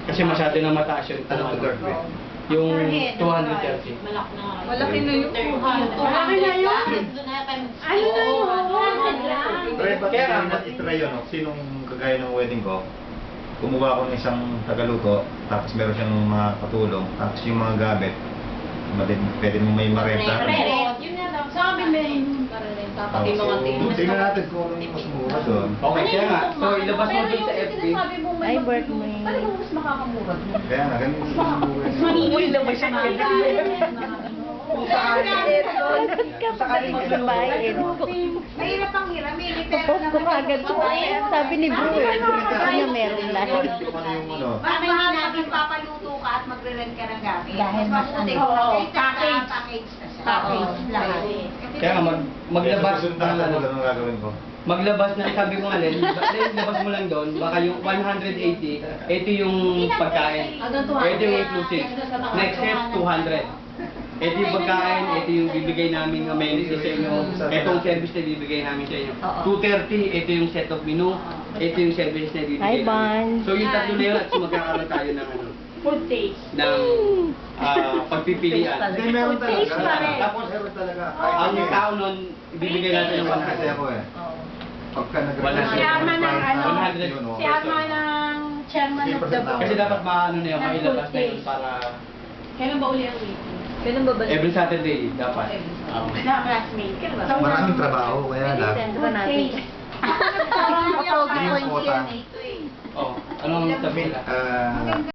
Kasi masyado na mataas yung Anong lugar ba? yung 230. Malaki na. Malaki na yun. Malaki na yun. Ano na yun? Pre, ba't kaya naman itry yun, no? Sinong kagaya ng wedding ko, kumuha ako ng isang tagaluto, tapos meron siyang mga katulong, tapos yung mga gamit, pwede mo may marenta. Yun nga lang. Sabi may Tapos tingnan natin kung anong mas mura doon. Okay, kaya nga. So, ilabas mo dun sa FB. Ay, birth mo yun. Talagang mas makakamura. Kaya nga, ganun yung mas mura. Uy, naman siya Sakaling magbabae, Mahirap ang hirami. Post ko kagad ko. Sabi ni Bro eh. Gusto niya meron lahat. Kung ano yung ano. Mas mahal na magpapaluto ka at magre-rent ka ng gamit. Dahil mas mabuti. ano. Package na siya. Package lahat. Kaya nga, maglabas Susundan ng ko ganun gagawin ko. maglabas na, sabi mo nga Len, labas mo lang doon, baka yung 180, ito yung pagkain. Ito yung inclusive. Next step, 200. Ito yung pagkain, ito yung bibigay namin amenities sa inyo. Itong service na bibigay namin sa inyo. 230, ito yung set of menu. Ito yung service na bibigay Hi, namin. Ban. So yung tatlo na yun, at magkakaroon tayo ng ano, Food taste. ng pagpipilian. Hindi, meron Taste pa rin. talaga. Tapos meron talaga. Ang tao nun, ibibigay natin ng Kasi 100. ako eh. Pagka Si Ama ng ano, 100. si Ama ng chairman of the board. Kasi dapat maano na yun, mailabas na yun para Kailan ba uli ang meeting? Kailan ba ba? every Saturday dapat. Na classmate. Kailan ba? Maraming trabaho, kaya lang. Send ba natin? Parang Yung quota. Oh, anong sabihin? Ah,